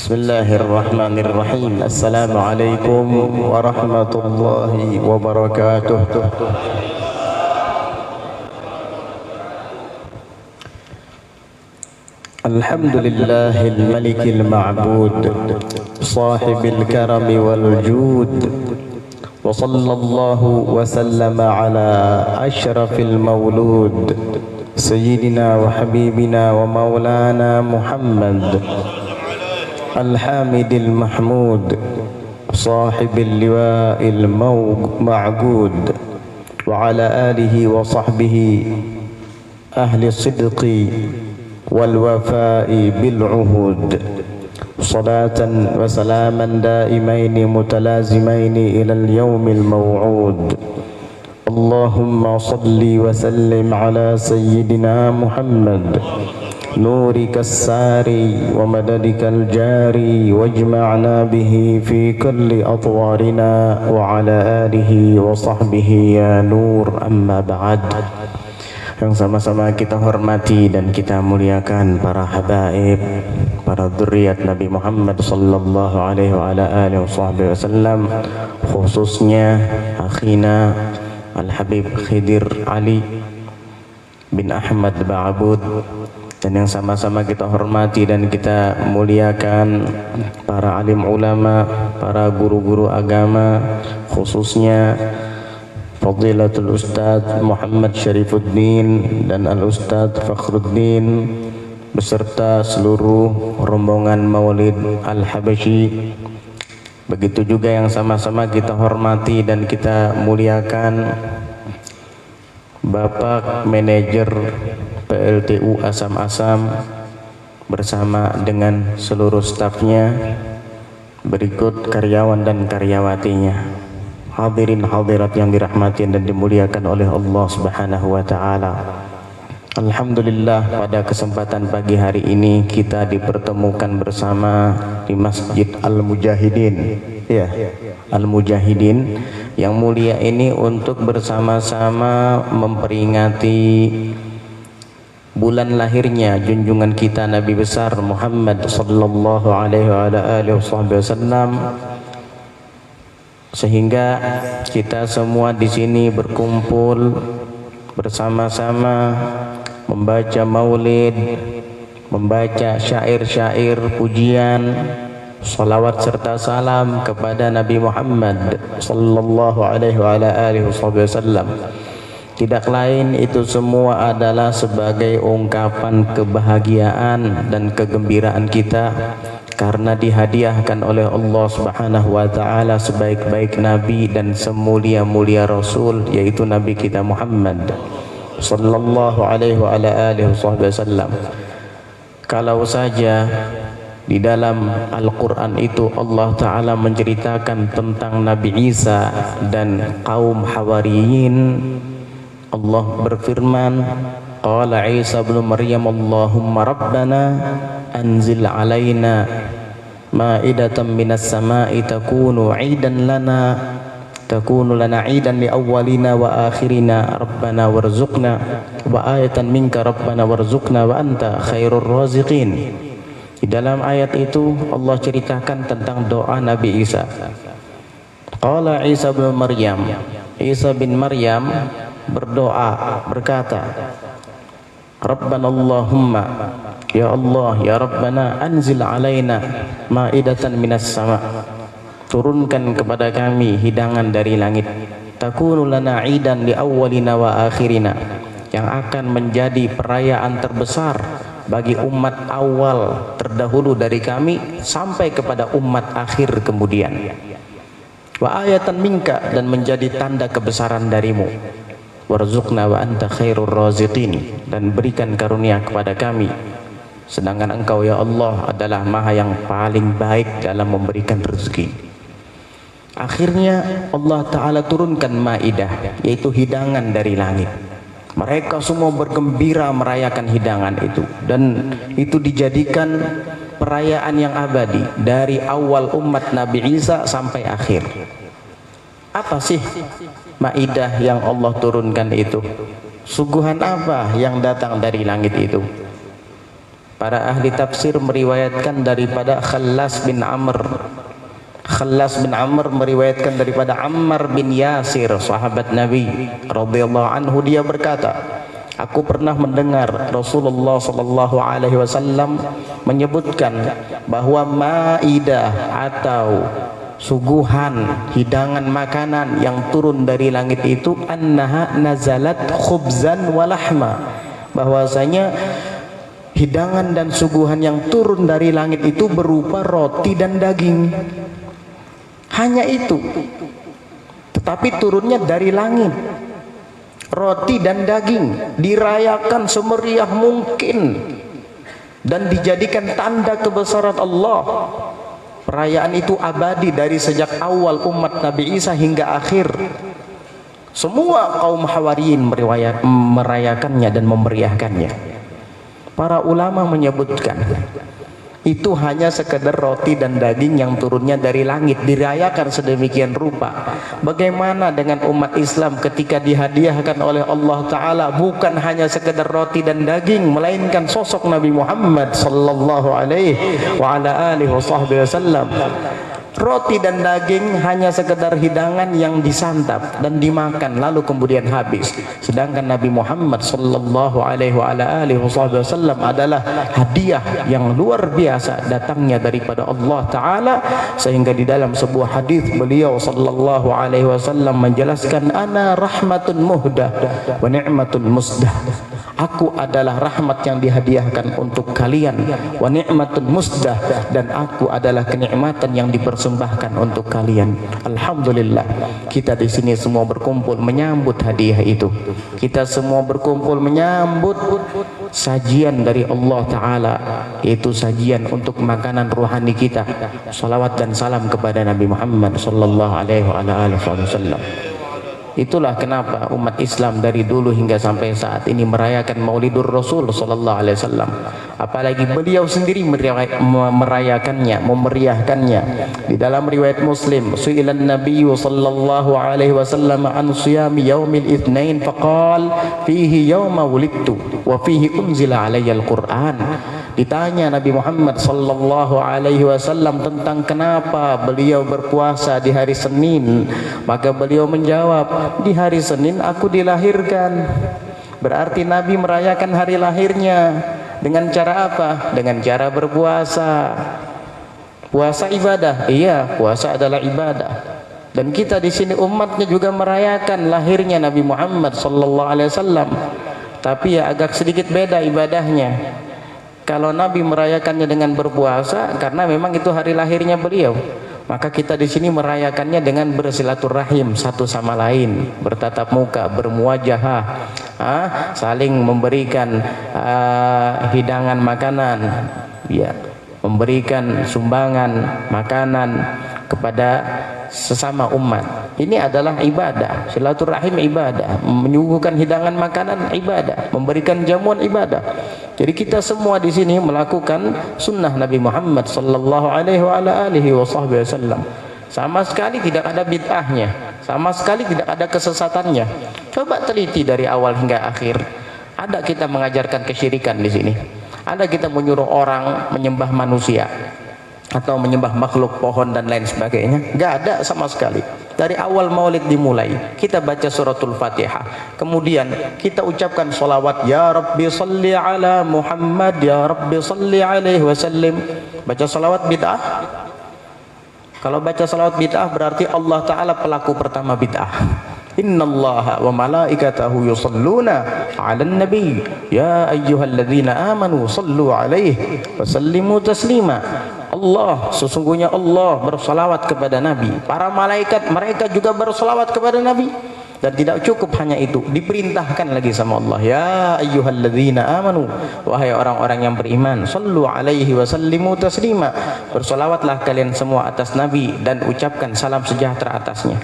Bismillahirrahmanirrahim. Assalamualaikum warahmatullahi wabarakatuh. Alhamdulillahil malikil ma'bud, sahibil karami wal jud, wa sallallahu wa sallama ala ashrafil maulud, sayyidina wa habibina wa maulana Muhammad Al-Hamidil Mahmud, sahibil liwa'il ma'gud, wa ala alihi wa sahbihi ahli sidqi wal wafa'i bil uhud, salatan wa salaman daimaini mutalazimaini ilal yawmil maw'ud. Allahumma salli wa sallim ala sayyidina Muhammad نورك الساري ومددك الجاري واجمعنا به في كل أطوارنا وعلى آله وصحبه يا نور. أما بعد. Yang sama-sama kita hormati dan kita muliakan para habaib, para dzurriyyat Nabi Muhammad sallallahu alaihi wa ala alihi wasallam, khususnya akhina Al-Habib Khidir Ali bin Ahmad Ba'bud, dan yang sama-sama kita hormati dan kita muliakan para alim ulama, para guru-guru agama, khususnya Fadilatul Ustadz Muhammad Syarifuddin dan Al-Ustadz Fakhruddin beserta seluruh rombongan Maulid Al-Habasyi. Begitu juga yang sama-sama kita hormati dan kita muliakan Bapak Manajer PLTU Asam-Asam bersama dengan seluruh stafnya, berikut karyawan dan karyawatinya, hadirin hadirat yang dirahmati dan dimuliakan oleh Allah Subhanahu wa taala. Alhamdulillah, pada kesempatan pagi hari ini kita dipertemukan bersama di Masjid Al-Mujahidin, ya, Al-Mujahidin yang mulia ini untuk bersama-sama memperingati bulan lahirnya junjungan kita Nabi besar Muhammad sallallahu alaihi wasallam, sehingga kita semua di sini berkumpul bersama-sama membaca maulid, membaca syair-syair pujian, salawat serta salam kepada Nabi Muhammad sallallahu alaihi wasallam. Tidak lain itu semua adalah sebagai ungkapan kebahagiaan dan kegembiraan kita karena dihadiahkan oleh Allah Subhanahu wa taala sebaik-baik nabi dan semulia-mulia rasul, yaitu nabi kita Muhammad sallallahu alaihi wasallam. Kalau saja di dalam Al-Quran itu Allah Ta'ala menceritakan tentang Nabi Isa dan kaum Hawariyin, Allah berfirman, qala Isa ibn Maryam Allahumma rabbana anzil alaina ma'idatan minas sama'i takunu 'idan lana 'idan li awwalina wa akhirina rabbana warzuqna wa ayatan minka rabbana warzuqna wa anta khairur raziqin. Di dalam ayat itu Allah ceritakan tentang doa Nabi Isa. Qala Isa bin Maryam, Isa bin Maryam berdoa berkata, Rabbana Allahumma, ya Allah ya Rabbana, anzil alaina ma'idatan minas sama, turunkan kepada kami hidangan dari langit, takunu lana 'idan li awwalina wa akhirina, yang akan menjadi perayaan terbesar bagi umat awal terdahulu dari kami sampai kepada umat akhir kemudian, wa ayatan minka, dan menjadi tanda kebesaran darimu, warzuqna wa anta khairur raziqin, dan berikan karunia kepada kami, sedangkan engkau ya Allah adalah maha yang paling baik dalam memberikan rezeki. Akhirnya Allah Ta'ala turunkan maidah, yaitu hidangan dari langit. Mereka semua bergembira merayakan hidangan itu, dan itu dijadikan perayaan yang abadi dari awal umat Nabi Isa sampai akhir. Apa sih maidah yang Allah turunkan itu? Suguhan apa yang datang dari langit itu? Para ahli tafsir meriwayatkan daripada Khallas bin Amr. Khallas bin Amr meriwayatkan daripada Ammar bin Yasir, sahabat Nabi radhiyallahu anhu, dia berkata, aku pernah mendengar Rasulullah sallallahu alaihi wasallam menyebutkan bahwa maidah atau suguhan, hidangan makanan yang turun dari langit itu annaha nazalat khubzan walahma, bahwasanya hidangan dan suguhan yang turun dari langit itu berupa roti dan daging. Hanya itu, tetapi turunnya dari langit, roti dan daging, dirayakan semeriah mungkin dan dijadikan tanda kebesaran Allah. Perayaan itu abadi dari sejak awal umat Nabi Isa hingga akhir. Semua kaum Hawariyin merayakannya dan memeriahkannya. Para ulama menyebutkan itu hanya sekedar roti dan daging yang turunnya dari langit, dirayakan sedemikian rupa. Bagaimana dengan umat Islam ketika dihadiahkan oleh Allah Ta'ala bukan hanya sekedar roti dan daging, melainkan sosok Nabi Muhammad sallallahu alaihi wa ala alihi wasallam. Roti dan daging hanya sekedar hidangan yang disantap dan dimakan lalu kemudian habis. Sedangkan Nabi Muhammad sallallahu alaihi wasallam adalah hadiah yang luar biasa datangnya daripada Allah Ta'ala, sehingga di dalam sebuah hadis beliau sallallahu alaihi wasallam menjelaskan, ana rahmatun muhdah wa ni'matun musdah. Aku adalah rahmat yang dihadiahkan untuk kalian, wa ni'matun musdah, dan aku adalah kenikmatan yang dipersembahkan untuk kalian. Alhamdulillah, kita di sini semua berkumpul menyambut hadiah itu. Kita semua berkumpul menyambut sajian dari Allah Ta'ala, yaitu sajian untuk makanan rohani kita. Salawat dan salam kepada Nabi Muhammad sallallahu alaihi wasallam. Itulah kenapa umat Islam dari dulu hingga sampai saat ini merayakan Maulidur Rasul sallallahu alaihi wasallam. Apalagi beliau sendiri merayakannya, memeriahkannya. Di dalam riwayat Muslim, su'ilan Nabiyyu sallallahu alaihi wasallam an siyami yaumil itsnain faqal fihi yauma wulidtu wa fihi unzila alayya al-Qur'an. Ditanya Nabi Muhammad sallallahu alaihi wasallam tentang kenapa beliau berpuasa di hari Senin, maka beliau menjawab, di hari Senin aku dilahirkan. Berarti Nabi merayakan hari lahirnya dengan cara apa? Dengan cara berpuasa. Puasa ibadah, iya, puasa adalah ibadah. Dan kita di sini umatnya juga merayakan lahirnya Nabi Muhammad sallallahu alaihi wasallam. Tapi ya agak sedikit beda ibadahnya. Kalau Nabi merayakannya dengan berpuasa karena memang itu hari lahirnya beliau, maka kita di sini merayakannya dengan bersilaturahim satu sama lain, bertatap muka, bermuajahah, saling memberikan hidangan makanan, ya, memberikan sumbangan makanan kepada sesama umat. Ini adalah ibadah. Silaturahim ibadah, menyuguhkan hidangan makanan ibadah, memberikan jamuan ibadah. Jadi kita semua di sini melakukan sunnah Nabi Muhammad sallallahu alaihi wasallam. Sama sekali tidak ada bid'ahnya, sama sekali tidak ada kesesatannya. Coba teliti dari awal hingga akhir. Ada kita mengajarkan kesyirikan di sini. Ada kita menyuruh orang menyembah manusia atau menyembah makhluk, pohon dan lain sebagainya. Enggak ada sama sekali. Dari awal maulid dimulai, kita baca suratul Fatihah, kemudian kita ucapkan sholawat, ya Rabbi salli ala Muhammad, ya Rabbi salli alaihi wasallim. Baca sholawat bid'ah? Kalau baca sholawat bid'ah berarti Allah Ta'ala pelaku pertama bid'ah. Innallaha wa malaikatahu yusalluna 'alan nabi ya ayyuhalladzina amanu sallu 'alaihi wa sallimu taslima. Allah, sesungguhnya Allah bersalawat kepada Nabi, para malaikat mereka juga bersalawat kepada Nabi. Dan tidak cukup hanya itu, diperintahkan lagi sama Allah, ya ayyuhalladzina amanu, wahai orang-orang yang beriman, sallu 'alaihi wa sallimu taslima, bersalawatlah kalian semua atas Nabi dan ucapkan salam sejahtera atasnya.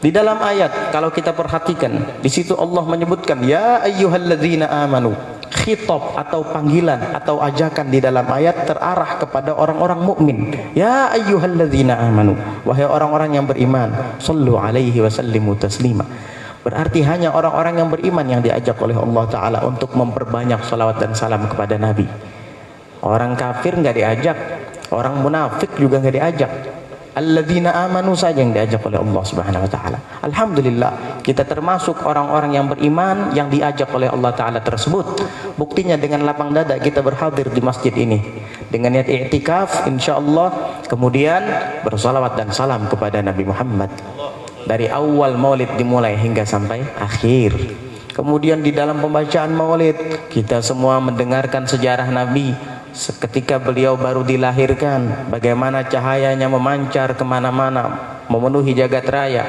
Di dalam ayat kalau kita perhatikan, di situ Allah menyebutkan ya ayyuhalladzina amanu. Khitab atau panggilan atau ajakan di dalam ayat terarah kepada orang-orang mukmin. Ya ayyuhalladzina amanu, wahai orang-orang yang beriman, sallu alaihi wa sallimu taslima. Berarti hanya orang-orang yang beriman yang diajak oleh Allah Ta'ala untuk memperbanyak salawat dan salam kepada Nabi. Orang kafir nggak diajak, orang munafik juga nggak diajak. Alladzina amanu saja yang diajak oleh Allah Subhanahu wa taala. Alhamdulillah, kita termasuk orang-orang yang beriman yang diajak oleh Allah taala tersebut. Buktinya dengan lapang dada kita berhadir di masjid ini dengan niat i'tikaf insyaallah, kemudian bersalawat dan salam kepada Nabi Muhammad dari awal maulid dimulai hingga sampai akhir. Kemudian di dalam pembacaan maulid kita semua mendengarkan sejarah Nabi ketika beliau baru dilahirkan, bagaimana cahayanya memancar kemana-mana memenuhi jagat raya.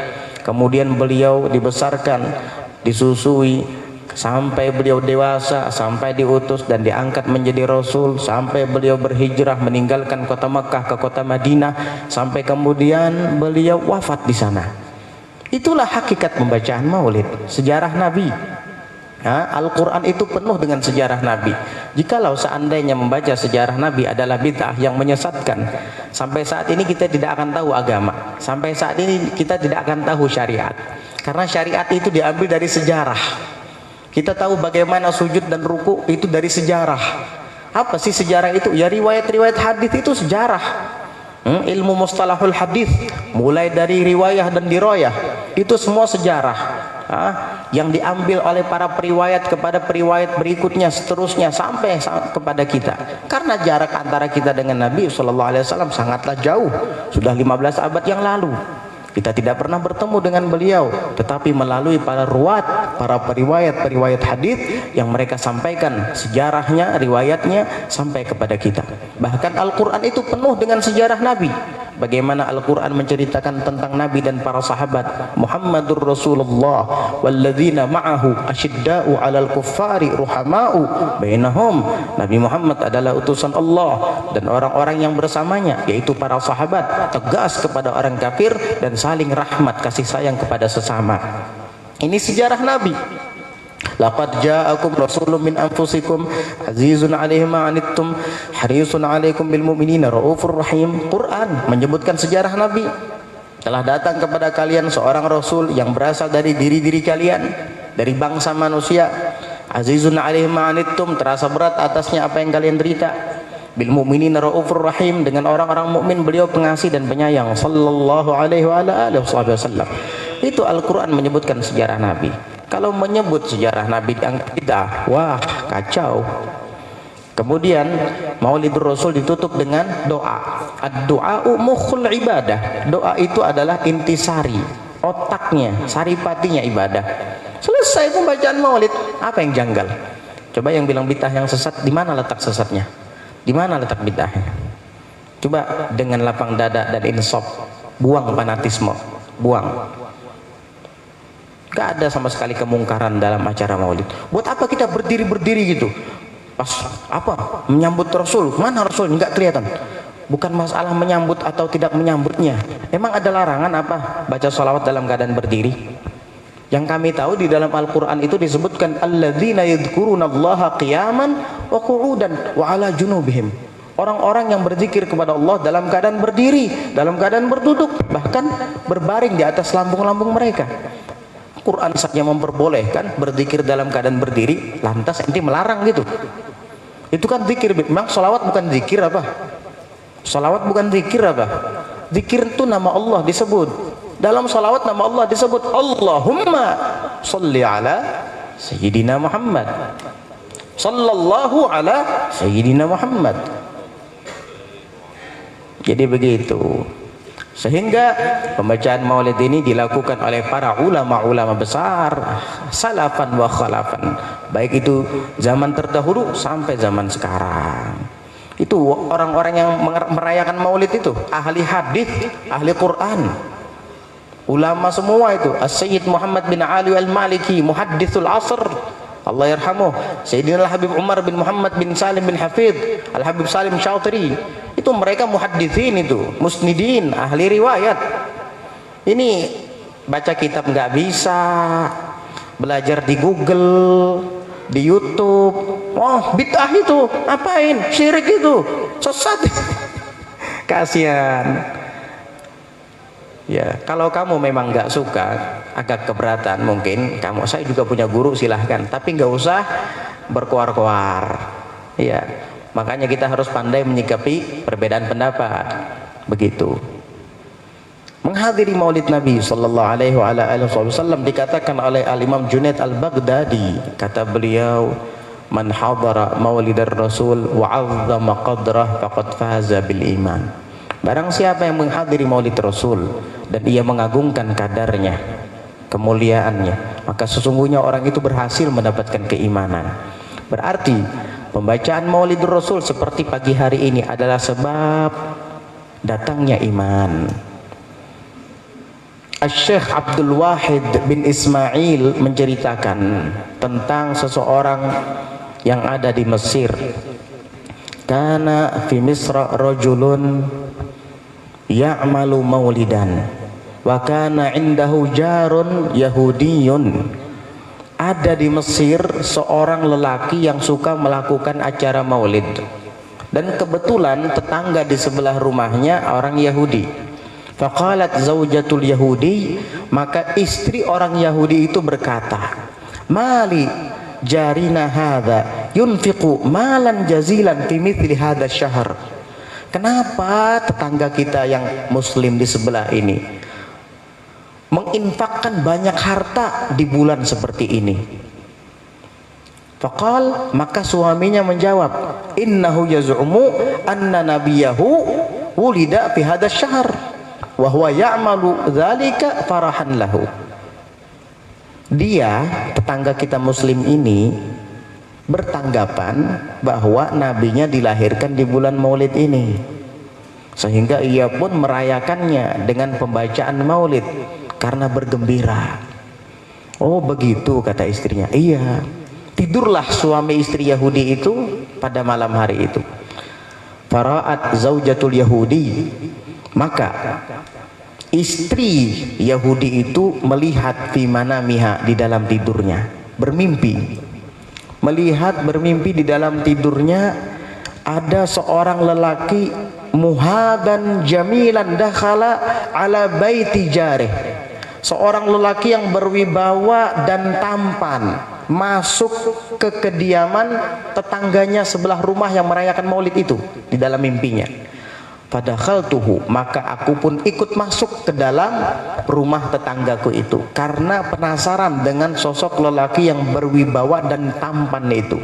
Kemudian beliau dibesarkan, disusui sampai beliau dewasa, sampai diutus dan diangkat menjadi Rasul, sampai beliau berhijrah meninggalkan kota Mekah ke kota Madinah, sampai kemudian beliau wafat di sana. Itulah hakikat pembacaan maulid, sejarah Nabi. Al-Quran itu penuh dengan sejarah Nabi. Jikalau seandainya membaca sejarah Nabi adalah bid'ah yang menyesatkan, sampai saat ini kita tidak akan tahu agama, sampai saat ini kita tidak akan tahu syariat, karena syariat itu diambil dari sejarah. Kita tahu bagaimana sujud dan ruku itu dari sejarah. Apa sih sejarah itu? Ya riwayat-riwayat hadis itu sejarah. Ilmu mustalahul hadis mulai dari riwayah dan diroyah itu semua sejarah yang diambil oleh para periwayat kepada periwayat berikutnya, seterusnya sampai kepada kita. Karena jarak antara kita dengan Nabi SAW sangatlah jauh, sudah 15 abad yang lalu. Kita tidak pernah bertemu dengan beliau, tetapi melalui para ruwat, para periwayat hadis yang mereka sampaikan sejarahnya, riwayatnya sampai kepada kita. Bahkan Al-Quran itu penuh dengan sejarah Nabi. Bagaimana Al-Quran menceritakan tentang Nabi dan para sahabat. Muhammadur Rasulullah walladzina ma'ahu asyidda'u 'alal kuffari ruhama'u bainahum. Nabi Muhammad adalah utusan Allah dan orang-orang yang bersamanya yaitu para sahabat tegas kepada orang kafir dan saling rahmat kasih sayang kepada sesama. Ini sejarah Nabi. Laqad ja'akum rasulun min anfusikum azizun 'alaihi ma 'anittum harisun 'alaikum bil mu'minina raufur rahim. Quran menyebutkan sejarah Nabi. Telah datang kepada kalian seorang rasul yang berasal dari diri-diri kalian, dari bangsa manusia. Azizun 'alaihi ma 'anittum, terasa berat atasnya apa yang kalian derita. Bil mu'minina raufur rahim, dengan orang-orang mukmin beliau pengasih dan penyayang. Sallallahu alaihi wa ala alihi wasallam. Itu Al-Quran menyebutkan sejarah Nabi. Kalau menyebut sejarah Nabi dianggap bid'ah, wah kacau. Kemudian Maulidur Rasul ditutup dengan doa. Ad-du'a'u mukhul ibadah. Doa itu adalah intisari, otaknya, saripatinya ibadah. Selesai pembacaan Maulid, apa yang janggal? Coba yang bilang bid'ah yang sesat, di mana letak sesatnya? Di mana letak bid'ahnya? Coba dengan lapang dada dan insaf, buang fanatisme, buang. Gak ada sama sekali kemungkaran dalam acara maulid. Buat apa kita berdiri-berdiri gitu? Pas apa? Menyambut Rasul. Mana Rasul? Nggak kelihatan. Bukan masalah menyambut atau tidak menyambutnya. Emang ada larangan apa? Baca sholawat dalam keadaan berdiri? Yang kami tahu di dalam Al-Quran itu disebutkan alladzina yadhkurunallaha qiyaman wa qu'udan wa ala junubihim. Orang-orang yang berzikir kepada Allah dalam keadaan berdiri, dalam keadaan berduduk, bahkan berbaring di atas lambung-lambung mereka. Quran saja memperbolehkan berzikir dalam keadaan berdiri, lantas ente melarang gitu. Itu kan zikir. Memang sholawat bukan zikir apa? Sholawat bukan zikir apa? Zikir itu nama Allah disebut. Dalam sholawat nama Allah disebut. Allahumma sholli ala Sayyidina Muhammad. Sallallahu ala Sayyidina Muhammad. Jadi begitu. Sehingga pembacaan maulid ini dilakukan oleh para ulama-ulama besar, salafan wa khalafan, baik itu zaman terdahulu sampai zaman sekarang. Itu orang-orang yang merayakan maulid itu ahli hadis, ahli Quran, ulama semua itu. As-Sayyid Muhammad bin Ali al-Maliki, muhaddithul asr, Allah yarhamuh. Sayyidina Al-Habib Umar bin Muhammad bin Salim bin Hafidh, Al-Habib Salim Syautri, itu mereka muhaddithin, itu musnidin, ahli riwayat. Ini baca kitab nggak bisa, belajar di Google, di YouTube. Oh bid'ah itu, apain? Syirik itu, sesat. Kasihan. Ya, kalau kamu memang nggak suka, agak keberatan mungkin, saya juga punya guru, silahkan. Tapi nggak usah berkoar-koar. Ya, Makanya kita harus pandai menyikapi perbedaan pendapat. Begitu. Menghadiri Maulid Nabi sallallahu alaihi wasallam dikatakan oleh Al-Imam Junaid Al-Baghdadi, kata beliau, "Man hadara Maulidar Rasul wa 'azzama qadrah faqad faza bil iman." Barang siapa yang menghadiri Maulid Rasul dan ia mengagungkan kadarnya, kemuliaannya, maka sesungguhnya orang itu berhasil mendapatkan keimanan. Berarti pembacaan Maulid Rasul seperti pagi hari ini adalah sebab datangnya iman. Syekh Abdul Wahid bin Ismail menceritakan tentang seseorang yang ada di Mesir. Kana fi Misra rajulun ya'malu maulidan wa kana indahu jarun yahudiyun. Ada di Mesir seorang lelaki yang suka melakukan acara maulid, dan kebetulan tetangga di sebelah rumahnya orang Yahudi. Faqalat zaujatul Yahudi, maka istri orang Yahudi itu berkata, "Mali jarina hadza yunfiqu malan jazilan fi mithli hadza syahr." Kenapa tetangga kita yang muslim di sebelah ini menginfakkan banyak harta di bulan seperti ini? Faqal, maka suaminya menjawab, "Innahu yaz'umu anna nabiyahu wulida fi hadza syahr wa huwa ya'malu dzalika farahan lahu." Dia, tetangga kita muslim ini, bertanggapan bahwa nabinya dilahirkan di bulan Maulid ini, sehingga ia pun merayakannya dengan pembacaan Maulid karena bergembira. Oh begitu, kata istrinya. Iya. Tidurlah suami istri Yahudi itu pada malam hari itu. Fara'at zaujatul Yahudi, maka istri Yahudi itu melihat fi manamiha, di dalam tidurnya, bermimpi. Melihat bermimpi di dalam tidurnya ada seorang lelaki muhaban jamilan dakhala ala baiti jarih. Seorang lelaki yang berwibawa dan tampan masuk ke kediaman tetangganya sebelah rumah yang merayakan Maulid itu di dalam mimpinya. Fadakhaltuhu, maka aku pun ikut masuk ke dalam rumah tetanggaku itu karena penasaran dengan sosok lelaki yang berwibawa dan tampan itu.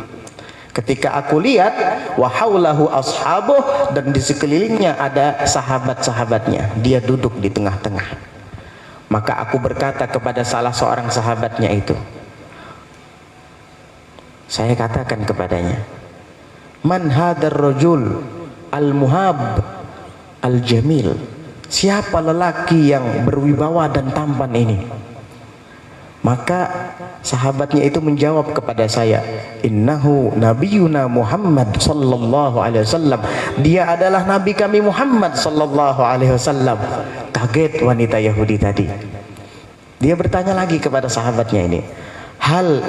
Ketika aku lihat, wa haulahu ashabuh, dan di sekelilingnya ada sahabat-sahabatnya, dia duduk di tengah-tengah. Maka aku berkata kepada salah seorang sahabatnya itu, saya katakan kepadanya, "Man hadar rajul al-muhab al-jamil?" Siapa lelaki yang berwibawa dan tampan ini? Maka sahabatnya itu menjawab kepada saya, "Innahu nabiyuna Muhammad sallallahu alaihi wasallam." Dia adalah nabi kami Muhammad sallallahu alaihi wasallam. Kaget wanita Yahudi tadi. Dia bertanya lagi kepada sahabatnya ini, "Hal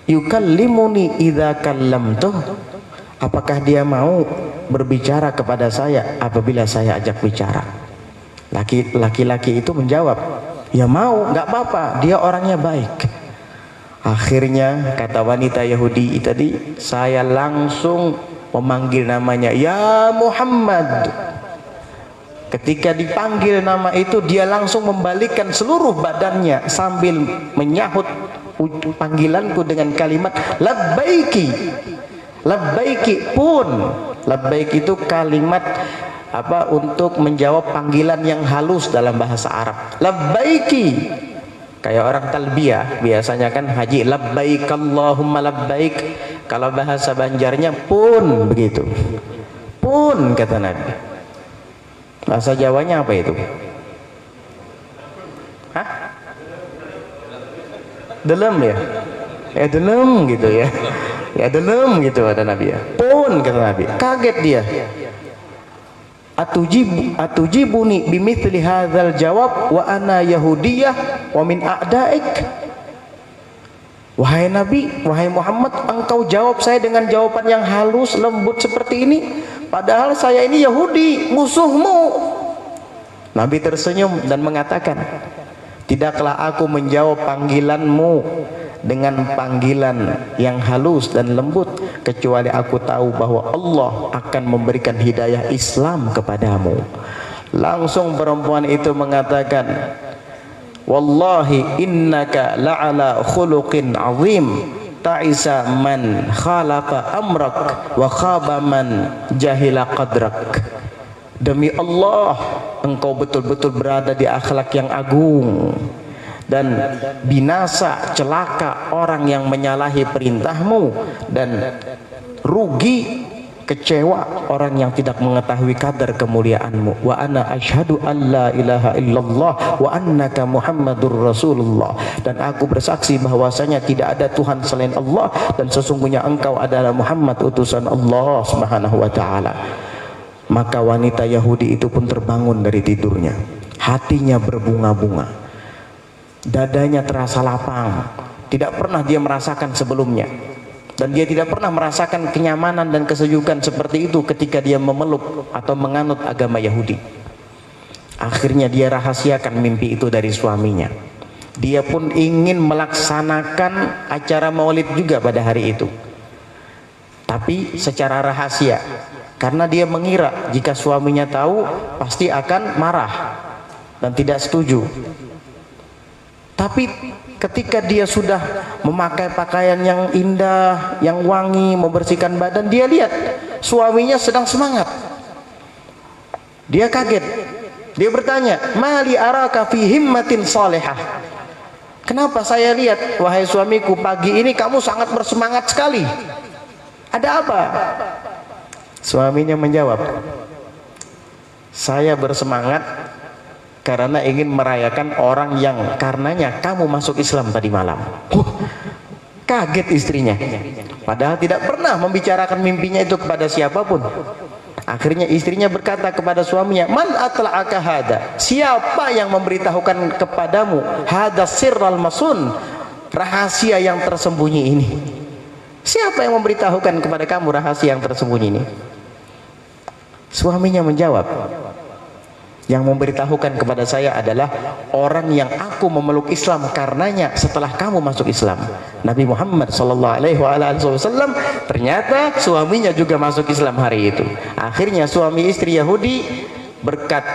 yukallimuni idza kallamtuh?" Apakah dia mau berbicara kepada saya apabila saya ajak bicara? Laki-laki itu menjawab, "Ya mau, nggak apa-apa, dia orangnya baik." Akhirnya kata wanita Yahudi tadi, saya langsung memanggil namanya, "Ya Muhammad." Ketika dipanggil nama itu, dia langsung membalikkan seluruh badannya sambil menyahut panggilanku dengan kalimat labbaiki. Labbaiki pun, labbaik itu kalimat untuk menjawab panggilan yang halus dalam bahasa Arab. Labbaiki, kayak orang talbiyah biasanya kan haji, labbaik Allahumma labbaik. Kalau bahasa Banjarnya pun begitu. Pun, kata Nabi. Bahasa Jawanya apa itu? Hah? Delem ya? Ya delem gitu ya. Ya delem gitu kata Nabi ya. Pun, kata Nabi. Kaget dia. Atujibuni bimithli hadzal jawab wa ana yahudiyah wa min a'daik. Wahai Nabi, wahai Muhammad, engkau jawab saya dengan jawaban yang halus, lembut seperti ini, padahal saya ini Yahudi, musuhmu. Nabi tersenyum dan mengatakan, Tidaklah aku menjawab panggilanmu dengan panggilan yang halus dan lembut, kecuali aku tahu bahwa Allah akan memberikan hidayah Islam kepadamu. Langsung perempuan itu mengatakan, wallahi innaka la'ala khuluqin azim, ta'isa man khalafa amrak wa khaba man jahila qadrak. Demi Allah, engkau betul-betul berada di akhlak yang agung, dan binasa celaka orang yang menyalahi perintahmu, dan rugi kecewa orang yang tidak mengetahui kadar kemuliaanmu. Wa ana asyhadu an la ilaha illallah wa annaka muhammadur rasulullah, dan aku bersaksi bahwasanya tidak ada Tuhan selain Allah dan sesungguhnya engkau adalah Muhammad utusan Allah Subhanahu wa taala. Maka wanita Yahudi itu pun terbangun dari tidurnya, hatinya berbunga-bunga, dadanya terasa lapang. Tidak pernah dia merasakan sebelumnya, dan dia tidak pernah merasakan kenyamanan dan kesejukan seperti itu ketika dia memeluk atau menganut agama Yahudi. Akhirnya dia rahasiakan mimpi itu dari suaminya. Dia pun ingin melaksanakan acara maulid juga pada hari itu, tapi secara rahasia, karena dia mengira jika suaminya tahu pasti akan marah dan tidak setuju. Tapi ketika dia sudah memakai pakaian yang indah, yang wangi, membersihkan badan, dia lihat suaminya sedang semangat. Dia kaget. Dia bertanya, "Mali araka fi himmatin salihah?" Kenapa saya lihat, wahai suamiku, pagi ini kamu sangat bersemangat sekali. Ada apa? Suaminya menjawab, saya bersemangat karena ingin merayakan orang yang karenanya kamu masuk Islam tadi malam. Kaget istrinya, padahal tidak pernah membicarakan mimpinya itu kepada siapapun. Akhirnya istrinya berkata kepada suaminya, man atla'aka hada, siapa yang memberitahukan kepadamu hada sirral masun, rahasia yang tersembunyi ini? Siapa yang memberitahukan kepada kamu rahasia yang tersembunyi ini? Suaminya menjawab, yang memberitahukan kepada saya adalah orang yang aku memeluk Islam karenanya setelah kamu masuk Islam, Nabi Muhammad SAW. Ternyata suaminya juga masuk Islam hari itu. Akhirnya suami istri Yahudi berkat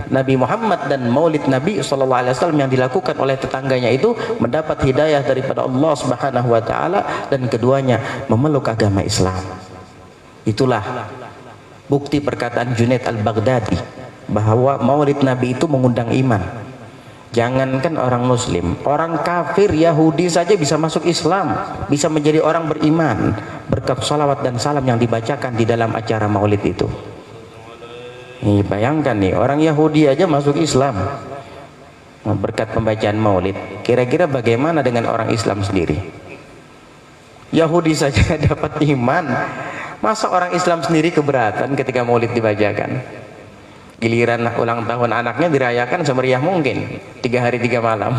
Nabi Muhammad dan maulid Nabi SAW yang dilakukan oleh tetangganya itu mendapat hidayah daripada Allah Subhanahu wa taala, dan keduanya memeluk agama Islam. Itulah bukti perkataan Junaid al-Baghdadi bahwa maulid Nabi itu mengundang iman. Jangankan orang muslim, orang kafir Yahudi saja bisa masuk Islam, bisa menjadi orang beriman berkat salawat dan salam yang dibacakan di dalam acara maulid itu. Nih, bayangkan nih, orang Yahudi aja masuk Islam berkat pembacaan maulid. Kira-kira bagaimana dengan orang Islam sendiri? Yahudi saja dapat iman, masa orang Islam sendiri keberatan ketika maulid dibacakan? Giliran ulang tahun anaknya dirayakan semeriah mungkin, 3 hari 3 malam.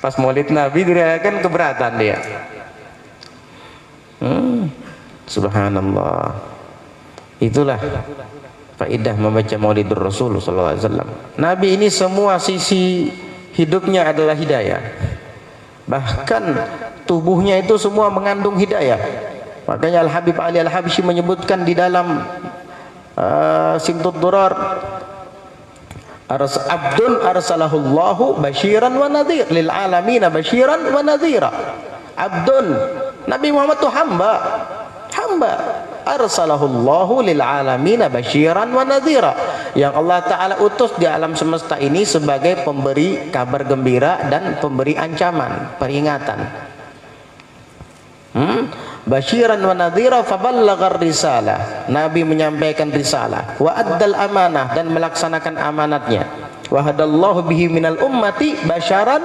Pas maulid Nabi dirayakan keberatan dia. Subhanallah. Itulah faedah membaca maulidur Rasul SAW. Nabi ini semua sisi hidupnya adalah hidayah. Bahkan tubuhnya itu semua mengandung hidayah. Makanya Al-Habib Ali Al-Habsyi menyebutkan di dalam Simtud Durar, abdun arsalahullahu basyiran wa nadhir lil alamina, basyiran wa nadhira. Abdun, Nabi Muhammad itu hamba arsalahullahu lil alamina basyiran wa nadhira, yang Allah Ta'ala utus di alam semesta ini sebagai pemberi kabar gembira dan pemberi ancaman, peringatan. Basyiran wa nadhira faballaghar risalah, Nabi menyampaikan risalah, wa addal amanah, dan melaksanakan amanatnya, wa hadallahu bihi minal ummati basyaran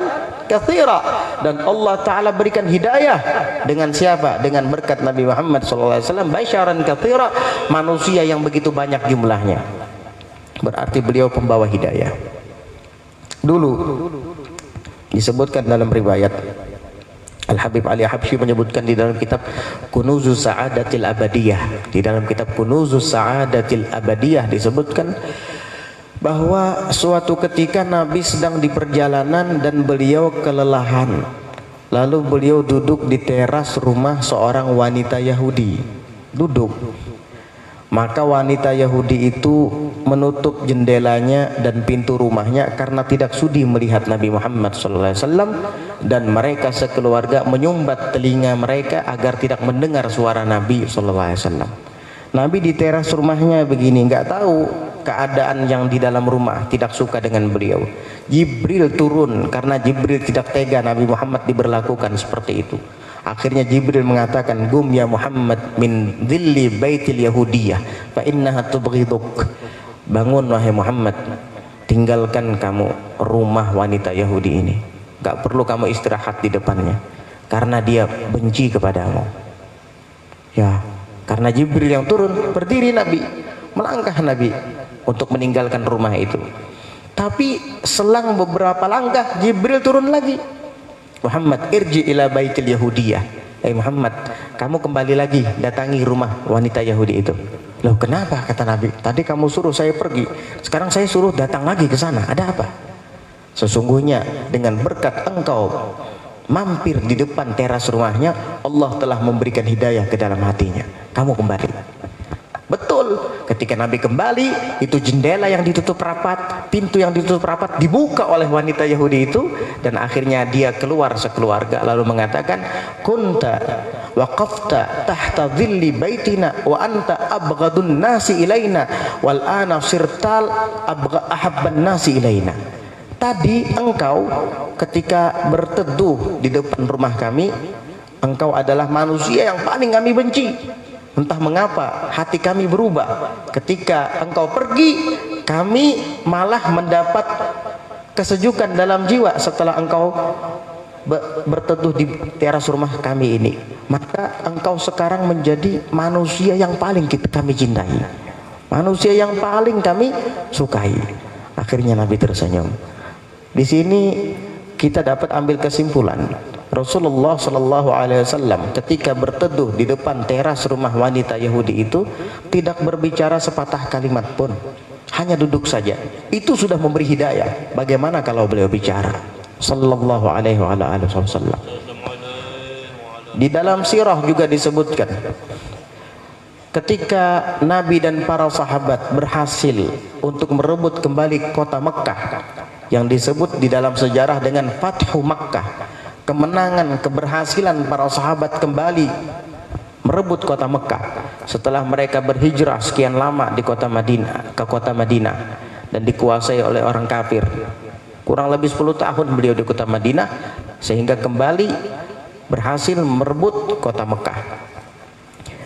katsira, dan Allah Ta'ala berikan hidayah dengan siapa? Dengan berkat Nabi Muhammad SAW, basyaran katsira, manusia yang begitu banyak jumlahnya. Berarti beliau pembawa hidayah. Dulu disebutkan dalam riwayat, Al-Habib Ali Habsyi menyebutkan di dalam kitab Kunuzus Sa'adatil Abadiyah, di dalam kitab Kunuzus Sa'adatil Abadiyah disebutkan bahwa suatu ketika Nabi sedang di perjalanan dan beliau kelelahan. Lalu beliau duduk di teras rumah seorang wanita Yahudi. Duduk. Maka wanita Yahudi itu menutup jendelanya dan pintu rumahnya karena tidak sudi melihat Nabi Muhammad SAW, dan mereka sekeluarga menyumbat telinga mereka agar tidak mendengar suara Nabi SAW. Nabi di teras rumahnya begini, nggak tahu keadaan yang di dalam rumah, tidak suka dengan beliau. Jibril turun karena Jibril tidak tega Nabi Muhammad diberlakukan seperti itu. Akhirnya Jibril mengatakan, "Gum ya Muhammad min dhilli baitil Yahudiyah fa innaha tubghiduk." Bangun wahai Muhammad, tinggalkan kamu rumah wanita Yahudi ini. Gak perlu kamu istirahat di depannya karena dia benci kepadamu. Ya, karena Jibril yang turun, berdiri Nabi, melangkah Nabi untuk meninggalkan rumah itu. Tapi selang beberapa langkah Jibril turun lagi. Muhammad, irji ila baitil Yahudiyah. Muhammad, kamu kembali lagi datangi rumah wanita Yahudi itu. Loh, kenapa? Kata Nabi, tadi kamu suruh saya pergi, sekarang saya suruh datang lagi ke sana. Ada apa? Sesungguhnya dengan berkat engkau mampir di depan teras rumahnya, Allah telah memberikan hidayah ke dalam hatinya. Kamu kembali. Betul, ketika Nabi kembali, itu jendela yang ditutup rapat, pintu yang ditutup rapat dibuka oleh wanita Yahudi itu, dan akhirnya dia keluar sekeluarga lalu mengatakan, "Kunta waqafta tahta dhilli baitina wa anta abghadun nasi ilaina wal ana sirtal ahabban nasi ilaina." Tadi engkau ketika berteduh di depan rumah kami, engkau adalah manusia yang paling kami benci. Entah mengapa hati kami berubah. Ketika engkau pergi, kami malah mendapat kesejukan dalam jiwa setelah engkau berteduh di teras rumah kami ini. Maka engkau sekarang menjadi manusia yang paling kami cintai, manusia yang paling kami sukai. Akhirnya Nabi tersenyum. Di sini kita dapat ambil kesimpulan, Rasulullah Shallallahu Alaihi Wasallam ketika berteduh di depan teras rumah wanita Yahudi itu tidak berbicara sepatah kalimat pun, hanya duduk saja. Itu sudah memberi hidayah. Bagaimana kalau beliau bicara? Sallallahu Alaihi Wasallam. Di dalam sirah juga disebutkan, ketika Nabi dan para sahabat berhasil untuk merebut kembali kota Mekkah, yang disebut di dalam sejarah dengan Fathu Makkah, kemenangan, keberhasilan para sahabat kembali merebut kota Mekkah setelah mereka berhijrah sekian lama di kota Madinah, ke kota Madinah, dan dikuasai oleh orang kafir. Kurang lebih 10 tahun beliau di kota Madinah, sehingga kembali berhasil merebut kota Mekkah.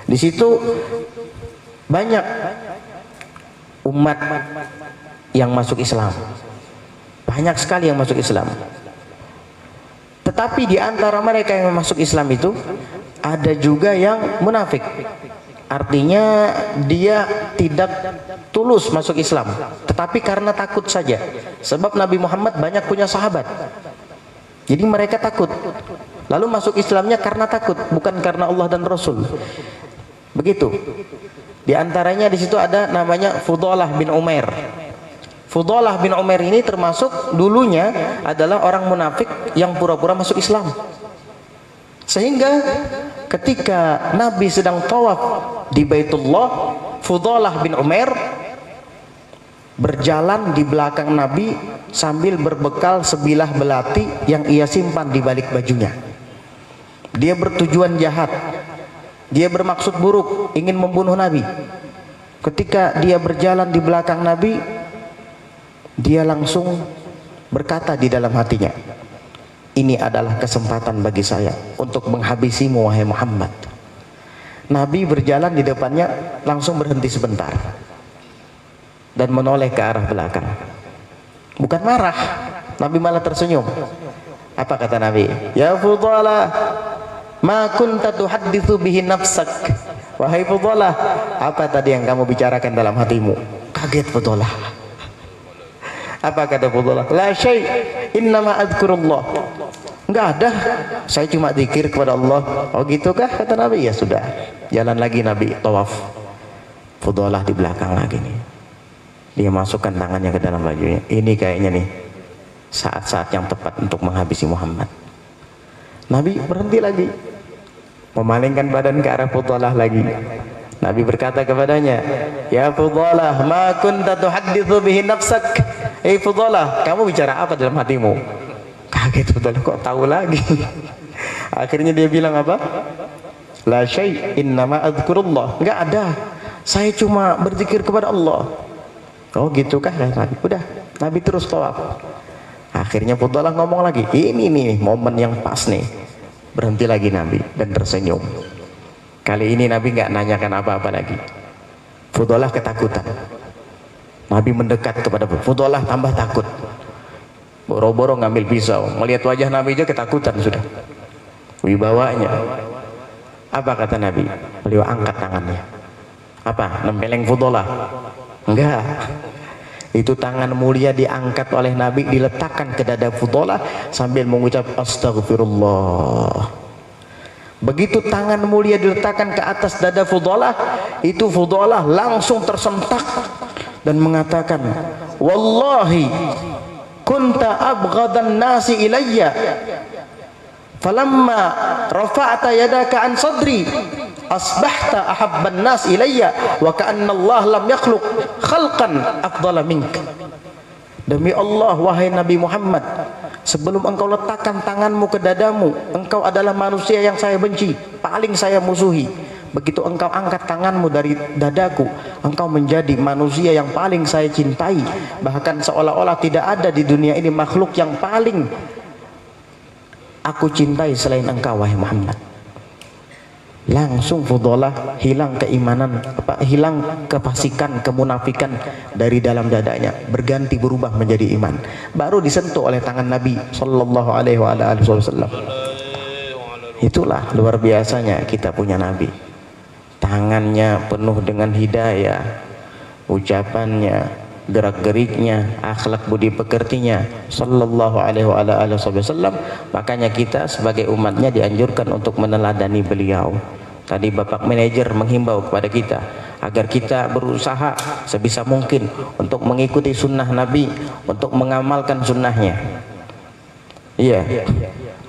Di situ banyak umat yang masuk Islam, banyak sekali yang masuk Islam. Tetapi di antara mereka yang masuk Islam itu ada juga yang munafik. Artinya dia tidak tulus masuk Islam, tetapi karena takut saja. Sebab Nabi Muhammad banyak punya sahabat, jadi mereka takut. Lalu masuk Islamnya karena takut, bukan karena Allah dan Rasul. Begitu. Di antaranya di situ ada namanya Fudalah bin Umair. Fudalah bin Umar ini termasuk dulunya adalah orang munafik yang pura-pura masuk Islam. Sehingga ketika Nabi sedang tawaf di Baitullah, Fudalah bin Umar berjalan di belakang Nabi sambil berbekal sebilah belati yang ia simpan di balik bajunya. Dia bertujuan jahat, dia bermaksud buruk, ingin membunuh Nabi. Ketika dia berjalan di belakang Nabi, dia langsung berkata di dalam hatinya, "Ini adalah kesempatan bagi saya untuk menghabisimu wahai Muhammad." Nabi berjalan di depannya, langsung berhenti sebentar dan menoleh ke arah belakang. Bukan marah, Nabi malah tersenyum. Apa kata Nabi? "Ya Fudalah, ma kunta tuhadditsu bihi nafsak." Wahai Fudalah, apa tadi yang kamu bicarakan dalam hatimu? Kaget Fudalah. Apa kata Fudalah? La syai', innama adzkurullah. Enggak ada, saya cuma zikir kepada Allah. Oh gitukah? Kata Nabi. Ya sudah, jalan lagi Nabi tawaf. Fudalah di belakang lagi nih. Dia masukkan tangannya ke dalam bajunya. Ini kayaknya nih saat-saat yang tepat untuk menghabisi Muhammad. Nabi berhenti lagi, memalingkan badan ke arah Fudalah lagi. Nabi berkata kepadanya, "Ya Fudalah, ma kunta tuhadditsu bihi nafsak?" "Eh Fudalah, kamu bicara apa dalam hatimu?" Kaget Fudalah, kok tahu lagi. Akhirnya dia bilang apa? "La syai', innama adzkurullah." Enggak ada. Saya cuma berzikir kepada Allah. Oh gitu kah? Nabi. Udah, Nabi terus tawaf. Akhirnya Fudalah ngomong lagi, ini nih momen yang pas nih. Berhenti lagi Nabi dan tersenyum. Kali ini Nabi nggak nanyakan apa-apa lagi. Fudalah ketakutan. Nabi mendekat kepada Fudalah, tambah takut. Boro-boro ngambil pisau. Melihat wajah Nabi aja ketakutan sudah. Wibawanya. Apa kata Nabi? Beliau angkat tangannya. Apa? Nempeleng Fudalah? Enggak. Itu tangan mulia diangkat oleh Nabi, diletakkan ke dada Fudalah sambil mengucap astagfirullah. Begitu tangan mulia diletakkan ke atas dada Fudalah, itu Fudalah langsung tersentak dan mengatakan, "Wallahi kunta abghadan nasi ilayya falamma rafa'ta yadaka an sadri asbahta ahabban nas ilayya wa ka'anna Allah lam yakhluq khalqan afdala mink." Demi Allah, wahai Nabi Muhammad, sebelum engkau letakkan tanganmu ke dadamu, engkau adalah manusia yang saya benci, paling saya musuhi. Begitu engkau angkat tanganmu dari dadaku, engkau menjadi manusia yang paling saya cintai. Bahkan seolah-olah tidak ada di dunia ini makhluk yang paling aku cintai selain engkau, wahai Muhammad. Langsung Fudalah hilang keimanan, hilang kefasikan, kemunafikan dari dalam dadanya, berganti berubah menjadi iman. Baru disentuh oleh tangan Nabi sallallahu alaihi wasallam. Itulah luar biasanya kita punya Nabi. Tangannya penuh dengan hidayah, ucapannya, gerak-geriknya, akhlak budi pekertinya sallallahu alaihi wasallam. Makanya kita sebagai umatnya dianjurkan untuk meneladani beliau. Tadi Bapak manajer menghimbau kepada kita agar kita berusaha sebisa mungkin untuk mengikuti sunnah Nabi, untuk mengamalkan sunnahnya. Iya.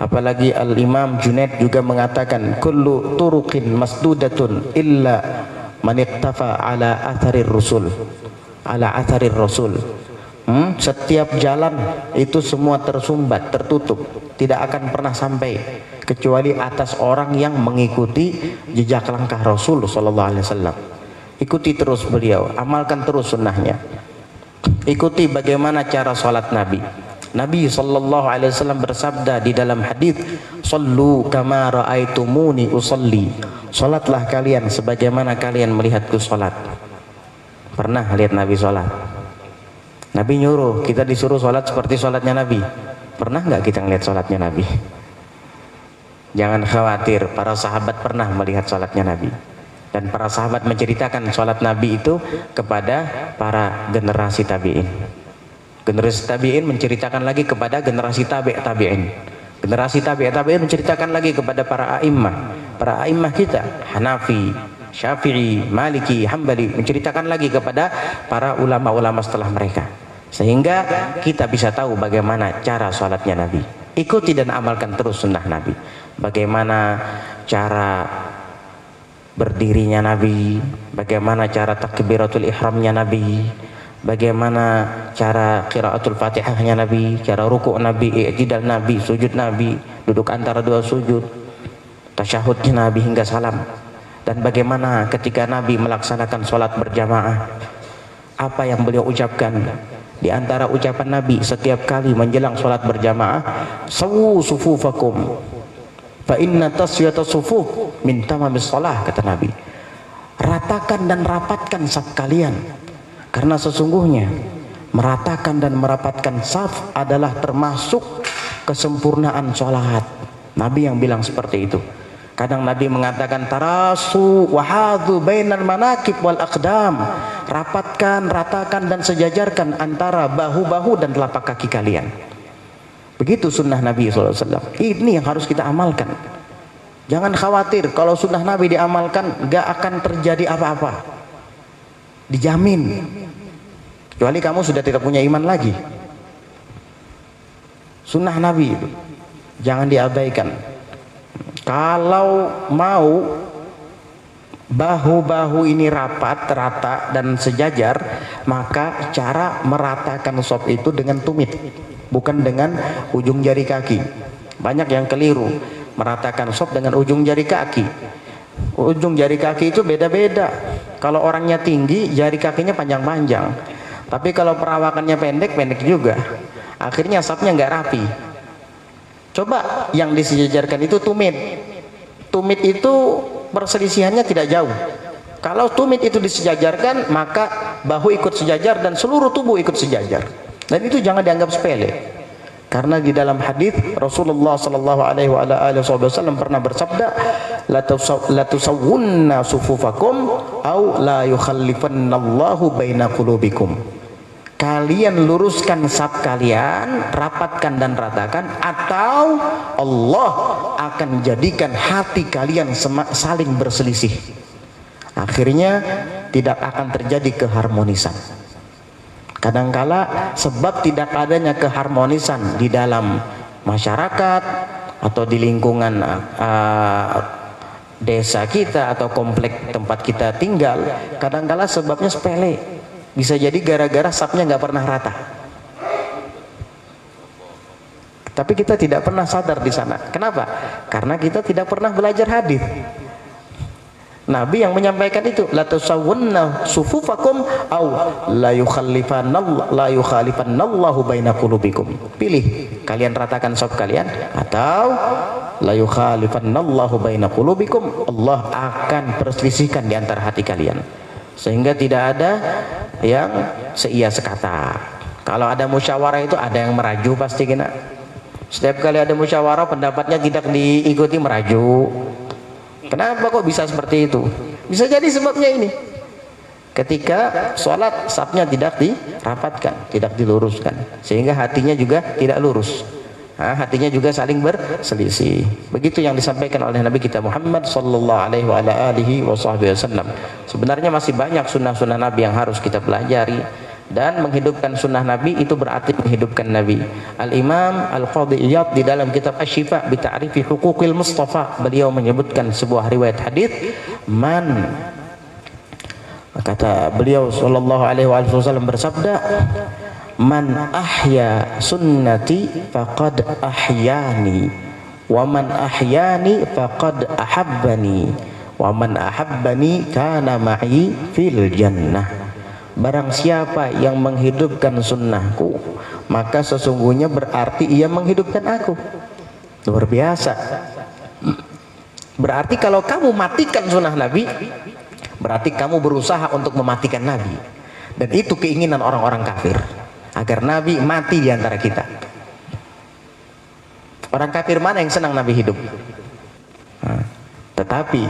Apalagi Al-Imam Junaid juga mengatakan, kullu turuqin masdudatun illa man iktafa ala atharir rasul. Ala atharir rasul. Setiap jalan itu semua tersumbat, tertutup, tidak akan pernah sampai kecuali atas orang yang mengikuti jejak langkah Rasul sallallahu alaihi wasallam. Ikuti terus beliau, amalkan terus sunnahnya. Ikuti bagaimana cara salat Nabi. Nabi sallallahu alaihi wasallam bersabda di dalam hadis, "Shallu kama raaitumuni usolli." Salatlah kalian sebagaimana kalian melihatku salat. Pernah lihat Nabi salat? Nabi nyuruh, kita disuruh salat seperti salatnya Nabi. Pernah nggak kita ngelihat salatnya Nabi? Jangan khawatir, para sahabat pernah melihat salatnya Nabi. Dan para sahabat menceritakan salat Nabi itu kepada para generasi tabi'in. Generasi tabi'in menceritakan lagi kepada generasi tabi'in. Generasi tabi'in menceritakan lagi kepada para a'immah. Para a'immah kita, Hanafi, Syafi'i, Maliki, Hambali, menceritakan lagi kepada para ulama-ulama setelah mereka. Sehingga kita bisa tahu bagaimana cara salatnya Nabi. Ikuti dan amalkan terus sunnah Nabi. Bagaimana cara berdirinya Nabi, bagaimana cara takbiratul ihramnya Nabi, bagaimana cara qiraatul Fatihahnya Nabi, cara rukuk Nabi, i'tidal Nabi, sujud Nabi, duduk antara dua sujud, tasyahudnya Nabi hingga salam. Dan bagaimana ketika Nabi melaksanakan sholat berjamaah, apa yang beliau ucapkan. Di antara ucapan Nabi setiap kali menjelang sholat berjamaah, sawu sufufakum fa inna tasyiyata sufuf min tamamis shalah, kata Nabi. Ratakan dan rapatkan saf kalian, karena sesungguhnya meratakan dan merapatkan saf adalah termasuk kesempurnaan sholat. Nabi yang bilang seperti itu. Kadang Nabi mengatakan tarasu wahadu bainal manakib wal aqdam. Rapatkan, ratakan dan sejajarkan antara bahu-bahu dan telapak kaki kalian. Begitu sunnah Nabi SAW. Ini yang harus kita amalkan. Jangan khawatir, kalau sunnah Nabi diamalkan gak akan terjadi apa-apa. Dijamin. kecuali kamu sudah tidak punya iman lagi. Sunnah Nabi itu jangan diabaikan. Kalau mau bahu-bahu ini rapat, rata dan sejajar, maka cara meratakan sop itu dengan tumit, bukan dengan ujung jari kaki. Banyak yang keliru meratakan sop dengan ujung jari kaki. Ujung jari kaki itu beda-beda. Kalau orangnya tinggi, jari kakinya panjang-panjang. Tapi kalau perawakannya pendek, pendek juga. Akhirnya sapnya nggak rapi. Coba yang disejajarkan itu tumit. Tumit itu perselisihannya tidak jauh. Kalau tumit itu disejajarkan, maka bahu ikut sejajar dan seluruh tubuh ikut sejajar. Dan itu jangan dianggap sepele. Karena di dalam hadis Rasulullah sallallahu alaihi wasallam pernah bersabda, la tusawwunna sufufakum au la yukhallifannallahu baina qulubikum. Kalian luruskan saf kalian, rapatkan dan ratakan, atau Allah akan jadikan hati kalian saling berselisih. Akhirnya tidak akan terjadi keharmonisan. Kadangkala sebab tidak adanya keharmonisan di dalam masyarakat atau di lingkungan desa kita atau komplek tempat kita tinggal, kadangkala sebabnya sepele. Bisa jadi gara-gara sapnya nggak pernah rata. Tapi kita tidak pernah sadar di sana. Kenapa? Karena kita tidak pernah belajar hadis. Nabi yang menyampaikan itu, la tusawwunna sufufakum au la yukhallifannallahu baina qulubikum. Pilih, kalian ratakan saf kalian atau la yukhallifannallahu baina qulubikum. Allah akan perselisihkan di antara hati kalian. Sehingga tidak ada yang seia sekata. Kalau ada musyawarah itu ada yang meraju pasti kena. Setiap kali ada musyawarah pendapatnya tidak diikuti meraju. Kenapa kok bisa seperti itu? Bisa jadi sebabnya ini. Ketika sholat safnya tidak dirapatkan, tidak diluruskan, sehingga hatinya juga tidak lurus. Hatinya juga saling berselisih. Begitu yang disampaikan oleh Nabi kita Muhammad sallallahu alaihi wasallam. Sebenarnya masih banyak sunnah-sunnah Nabi yang harus kita pelajari, dan menghidupkan sunnah Nabi itu berarti menghidupkan Nabi. Al-Imam Al-Qadhi Iyad di dalam kitab Asy-Syifa bi Ta'rifi Huquqil Mustafa, beliau menyebutkan sebuah riwayat hadis, kata beliau sallallahu alaihi wasallam bersabda, man ahya sunnati faqad ahyani, wa man ahyani faqad ahabbani, wa man ahabbani kana ma'i fil jannah. Barang siapa yang menghidupkan sunnahku, maka sesungguhnya berarti ia menghidupkan aku. Luar biasa. Berarti kalau kamu matikan sunnah Nabi, berarti kamu berusaha untuk mematikan Nabi. Dan itu keinginan orang-orang kafir, agar Nabi mati di antara kita. Orang kafir mana yang senang Nabi hidup? Tetapi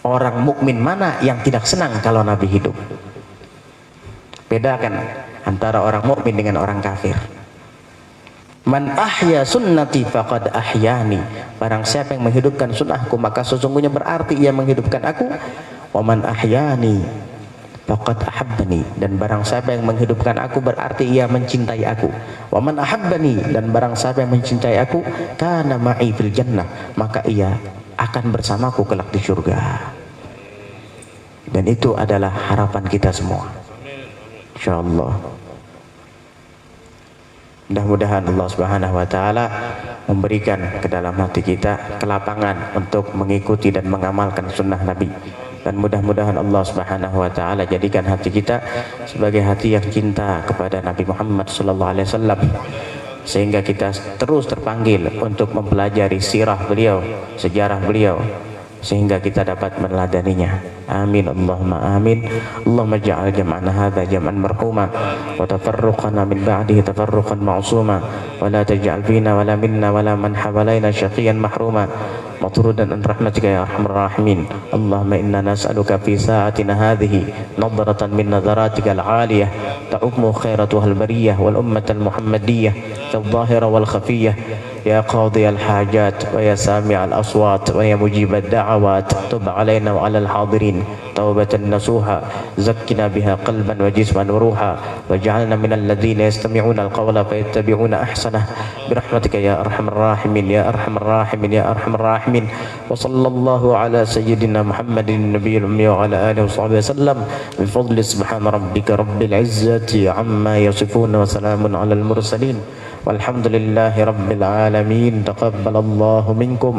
orang mukmin mana yang tidak senang kalau Nabi hidup? Bedakan antara orang mukmin dengan orang kafir. Man ahya sunnati faqad ahyani. Barang siapa yang menghidupkan sunnahku, maka sesungguhnya berarti ia menghidupkan aku. Wa man ahyani faqad ahabbani. Dan barang siapa yang menghidupkan aku, berarti ia mencintai aku. Wa man ahabbani. Dan barang siapa yang mencintai aku, kana ma'i fil jannah, maka ia akan bersamaku kelak di surga. Dan itu adalah harapan kita semua, insyaallah. Mudah-mudahan Allah Subhanahu wa taala memberikan ke dalam hati kita kelapangan untuk mengikuti dan mengamalkan sunnah Nabi. Dan mudah-mudahan Allah Subhanahu wa taala jadikan hati kita sebagai hati yang cinta kepada Nabi Muhammad sallallahu alaihi wasallam, sehingga kita terus terpanggil untuk mempelajari sirah beliau, sejarah beliau, sehingga kita dapat meneladaninya. Amin Allahumma amin. Allahumma ja'al jam'ana hadza jam'an marhuma wa tafarruqana min ba'dihi tafarruqan ma'suma wa la taj'al fina wa la minna wa la man hawalaina syaqiyan mahruma matrudan an rahmatika ya arhamar rahimin. Allahumma inna nas'aluka fi sa'atina hadhihi nadratan min nadaratika al-'aliyah ta'ummu khairatuha al-bariyah wal ummata al-muhammadiyah al-zahira wal khafiyah ya qadi al-hajat wa ya sami' al-aswat wa ya mujib ad-da'awat tub 'alaina wa 'alal hadirin توبة نصوحا زكنا بها قلبا وجسما وروحا واجعلنا من الذين يستمعون القول فيتبعون أحسنه برحمتك يا أرحم الراحمين يا أرحم الراحمين يا أرحم الراحمين. وصلى الله على سيدنا محمد النبي الأمي وعلى آله وصحبه وسلم بفضل سبحان ربك رب العزة عما يصفون وسلام على المرسلين والحمد لله رب العالمين. تقبل الله منكم.